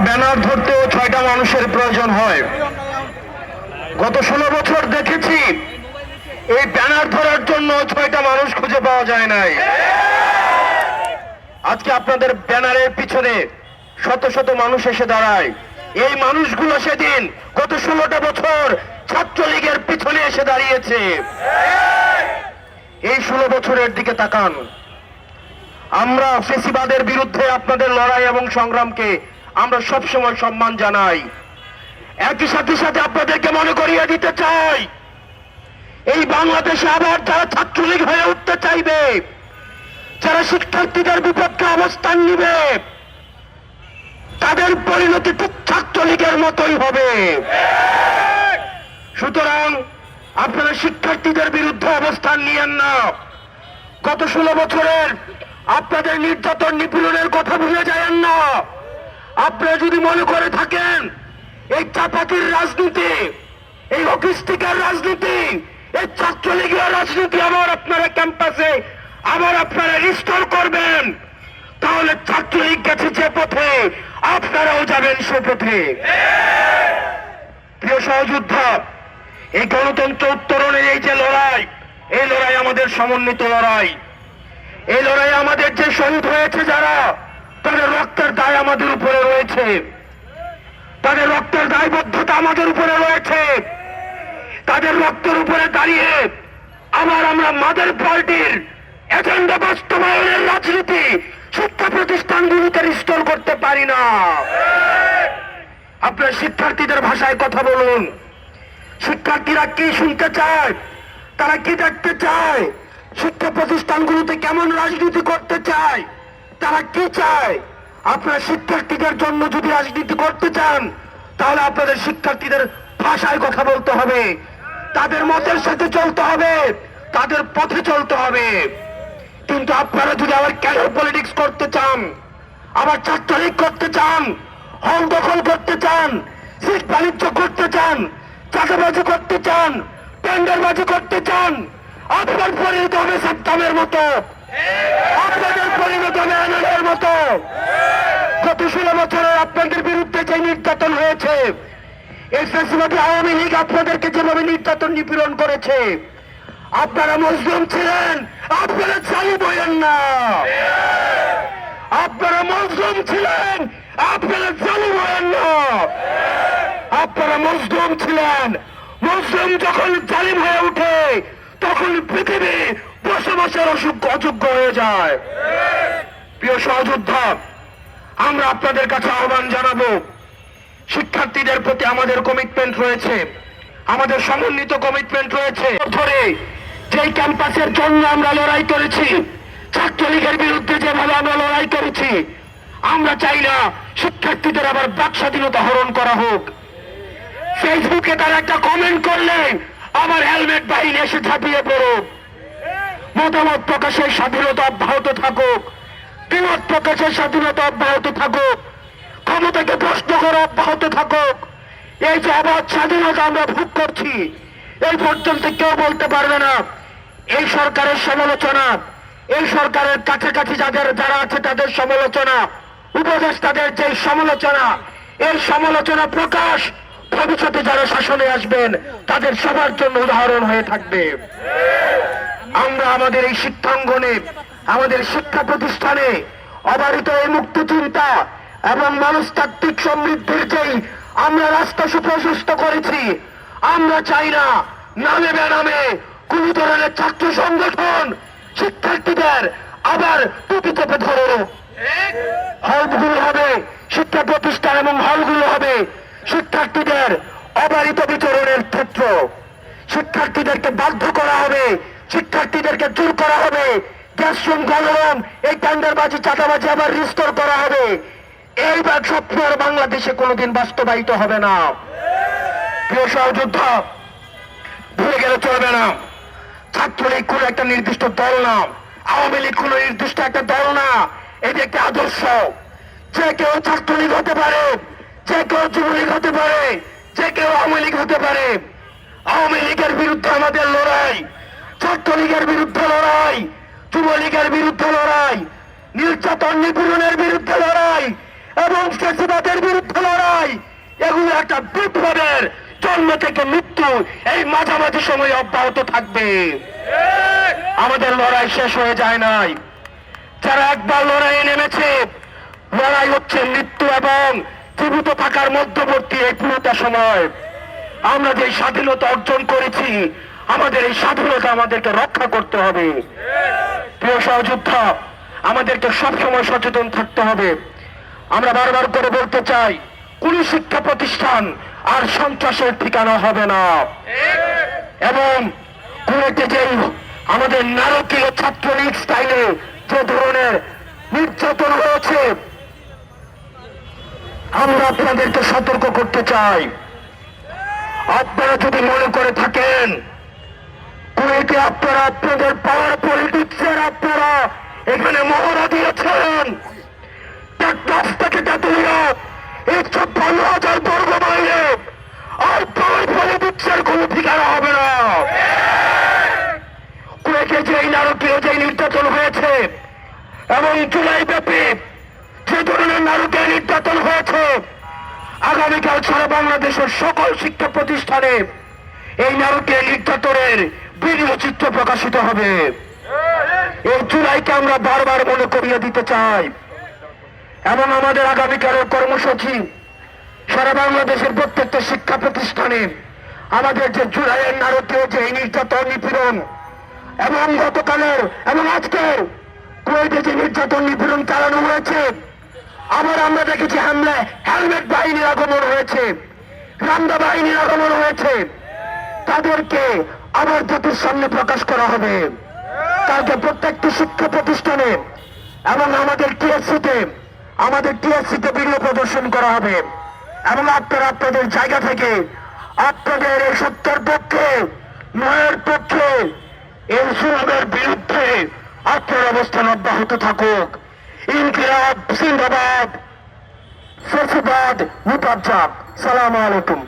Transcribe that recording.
Banner ধরতেও 6টা মানুষের প্রয়োজন হয়। গত 16 বছর দেখেছি এই ব্যানার ধরার জন্য 6টা মানুষ খুঁজে পাওয়া যায় নাই। আজকে আপনাদের ব্যানারের পিছনে শত শত মানুষ এসে দাঁড়ায়। এই মানুষগুলো সেদিন গত 16টা বছর ছাত্রলীগের পিছনে এসে দাঁড়িয়েছে। এই 16 বছরের দিকে তাকান। আমরা ফেসিবাদের বিরুদ্ধে আপনাদের লড়াই এবং সংগ্রামকে আমরা সবসময় সম্মান জানাই। একই সাথে আপনাদেরকে মনে করিয়ে দিতে চাই, এই বাংলাদেশে আবার যারা ছাত্রলীগ হয়ে উঠতে চাইবে, যারা শিক্ষার্থীদের বিপক্ষে অবস্থান নিবে, তাদের পরিণতি ঠিক ছাত্রলীগের মতোই হবে। সুতরাং আপনারা শিক্ষার্থীদের বিরুদ্ধে অবস্থান নিয়েন না। গত 16 বছরের আপনাদের নির্যাতন নিপীড়নের কথা ভুলে যায়েন না। আপনারা যদি মনে করে থাকেন এই চাপাতির রাজনীতি, এই হকিস্টিকের রাজনীতি, এই ছাত্রলীগের রাজনীতি আবার আপনারা ক্যাম্পাসে আবার আপনারা রিস্টোর করবেন, তাহলে ছাত্রলীগ গেছে যে পথে আপনারাও যাবেন সে পথে। প্রিয় সহযোদ্ধা, এই গণতন্ত্র উত্তরণের এই যে লড়াই, এই লড়াই আমাদের সমন্বিত লড়াই। এই লড়াই আমাদের যে শহীদ হয়েছে যারা, তাদের রক্তের দায় আমাদের উপরে রয়েছে, তাদের রক্তের দায়বদ্ধতা আমাদের উপরে রয়েছে। তাদের রক্তের উপরে দাঁড়িয়ে আবার আমরা মাদার পার্টির এজেন্ডা বাস্তবায়নের রাজনীতি শিক্ষা প্রতিষ্ঠানগুলিতে রিস্টোর করতে পারি না। আপনার শিক্ষার্থীদের ভাষায় কথা বলুন। শিক্ষার্থীরা কি শুনতে চায়, তারা কি দেখতে চায়, শিক্ষা প্রতিষ্ঠানগুলোতে কেমন রাজনীতি করতে চায়, তারা কি চায়। আপনারা শিক্ষার্থীদের জন্য যদি রাজনীতি করতে চান, তাহলে আপনাদের শিক্ষার্থীদের ভাষায় কথা বলতে হবে, তাদের মতের সাথে চলতে হবে, তাদের পথে চলতে হবে। কিন্তু আপনারা যদি আবার ক্যাডার পলিটিক্স করতে চান, আবার ছাত্রলীগ করতে চান, হল দখল করতে চান, সিট বাণিজ্য করতে চান, চাঁদাবাজি করতে চান, টেন্ডারবাজি করতে চান, আপনার পরিণত হবে সাদ্দামের মতো, আপনাদের পরিণত হবে আনারের মতো। গত 16 বছরে আপনাদের বিরুদ্ধে যে নির্যাতন হয়েছে, এই ফ্যাসিবাদী আওয়ামী লীগ আপনাদেরকে যেভাবে নির্যাতন নিপীড়ন করেছে, আপনারা মজলুম ছিলেন, আপনারা জালিম হইলেন না। আপনারা মজলুম ছিলেন, আপনারা জালিম হইলেন না। আপনারা মজলুম ছিলেন। মজলুম যখন জালিম হয়ে ওঠে, তখন পৃথিবী বসবাসের অযোগ্য হয়ে যায়। প্রিয় সহযোদ্ধা, আমরা আপনাদের কাছে আহ্বান জানাবো, শিক্ষার্থীদের প্রতি আমাদের কমিটমেন্ট রয়েছে, আমাদের সমন্বিত কমিটমেন্ট রয়েছে। ধরে যেই ক্যাম্পাসের জন্য আমরা লড়াই করেছি, ছাত্রলীগের বিরুদ্ধে যেভাবে আমরা লড়াই করেছি, আমরা চাই না শিক্ষার্থীদের আবার বাক স্বাধীনতা হরণ করা হোক। ফেসবুকে তারা একটা কমেন্ট করলে আবার হেলমেট বাহিনী এসে ঝাঁপিয়ে পড়ুক। মতামত প্রকাশের স্বাধীনতা অব্যাহত থাকুক, বিমত প্রকাশের স্বাধীনতা অব্যাহত থাকুক, ক্ষমতাকে প্রশ্ন করা অব্যাহত থাকুক। এই যে অবাধ স্বাধীনতা আমরা ভোগ করছি, এই পর্যন্ত কেউ বলতে পারবে না এই সরকারের সমালোচনা, এই সরকারের কাছাকাছি যারা আছে তাদের সমালোচনা, উপদেষ্টাদের যে সমালোচনা, এই সমালোচনা প্রকাশ ভবিষ্যতে যারা শাসনে আসবেন তাদের সবার জন্য উদাহরণ হয়ে থাকবে। আমরা আমাদের এই শিক্ষাঙ্গনে, আমাদের শিক্ষা প্রতিষ্ঠানে অবারিত এই মুক্ত চিন্তা এবং মনস্তাত্ত্বিক সমৃদ্ধির যেই আমরা রাস্তা সুপ্রশস্ত করেছি, আমরা চাই না নামে বেনামে কোন ধরনের ছাত্র সংগঠন শিক্ষার্থীদের আবার টুপি চেপে ধরো। হলগুলো হবে শিক্ষা প্রতিষ্ঠান এবং হলগুলো হবে শিক্ষার্থীদের অবারিত বিচরণের ক্ষেত্র। শিক্ষার্থীদেরকে বাধ্য করা হবে, শিক্ষার্থীদেরকে জোর করা হবে, গ্যাসরুম গণরুম এই টেন্ডারবাজি চাঁদাবাজি আবার রিস্টোর করা হবে। এইবার স্বপ্ন আর বাংলাদেশে কোনোদিন বাস্তবায়িত হবে না। প্রিয় সহযোদ্ধা, ভুলে গেলে চলবে না, ছাত্রলীগ কোন একটা নির্দিষ্ট দল না, আওয়ামী লীগ কোন নির্দিষ্ট একটা দল না, এটি একটি আদর্শ। যে কেউ ছাত্রলীগ হতে পারে, যে কেউ যুবলীগ হতে পারে, যে কেউ আওয়ামী লীগ হতে পারে। আওয়ামী লীগের বিরুদ্ধে আমাদের লড়াই, ছাত্রলীগের বিরুদ্ধে লড়াই, যুবলীগের বিরুদ্ধে লড়াই, নির্যাতন নিপীড়নের বিরুদ্ধে লড়াই এবং ফ্যাসিবাদের বিরুদ্ধে একটা বিপ্লবের জন্ম থেকে মৃত্যু এই মাঝামাঝি সময় অব্যাহত থাকবে। আমাদের লড়াই শেষ হয়ে যায় নাই। যারা একবার লড়াইয়ে নেমেছে, লড়াই হচ্ছে মৃত্যু এবং জীবিত থাকার মধ্যবর্তী এই পুরোটা সময়। আমরা যে স্বাধীনতা অর্জন করেছি, আমাদের এই স্বাধীনতা আমাদেরকে রক্ষা করতে হবে। প্রিয় সহযোদ্ধা, আমাদেরকে সবসময় সচেতন থাকতে হবে। আমরা বারবার করে বলতে চাই, কোন শিক্ষা প্রতিষ্ঠান আর সন্ত্রাসের ঠিকানা হবে না। এবং কুয়েটে যে আমাদের নারকীয় ছাত্রলীগ স্টাইলে যে ধরনের নির্যাতন হয়েছে, আমরা আপনাদেরকে সতর্ক করতে চাই। আপনারা যদি মনে করে থাকেন কুয়েটে আপনারা আপনাদের পাওয়ার পলিটিক্সের আপনারা এখানে মহড়া দিয়েছেন, টেকনাফ থেকে তেতুলিয়া 152,000 বর্গ মাইলে আর পাওয়ার পলিটিক্সের কোনো ঠিকানা হবে না। কুয়েটে যেই নারকীয় যেই নির্যাতন হয়েছে এবং জুলাই ব্যাপী যে ধরনের নারকীয় নির্যাতন হয়েছে, আগামীকাল সারা বাংলাদেশের সকল শিক্ষা প্রতিষ্ঠানে এই নারকীয় নির্যাতনের ভিডিও চিত্র প্রকাশিত হবে। এই জুলাইকে আমরা বারবার মনে করিয়ে দিতে চাই এবং আমাদের আগামীকালের কর্মসূচি সারা বাংলাদেশের প্রত্যেকটা শিক্ষা প্রতিষ্ঠানে আমাদের যে জুলাইয়ের নারকীয় যে নির্যাতন নিপীড়ন এবং গতকালের এবং আজকের কুয়েটে যে নির্যাতন নিপীড়ন চালানো হয়েছে, আবার আমরা দেখেছি হেলমেট বাহিনীর আগমন হয়েছে, রামদা বাহিনীর আগমন হয়েছে। তাদেরকে আবার জাতির সামনে প্রকাশ করা হবে। কালকে প্রত্যেকটি শিক্ষা প্রতিষ্ঠানে এবং আমাদের টিএসসিতে ভিডিও প্রদর্শন করা হবে এবং আপনারা আপনাদের জায়গা থেকে আপনাদের এই সত্যের পক্ষে, ন্যায়ের পক্ষে, এই জুলুমের বিরুদ্ধে আপনার অবস্থান অব্যাহত থাকুক। ইনকিলাব জিন্দাবাদ, ফেসিবাদ মুতাজ্জাব। সালামু আলাইকুম।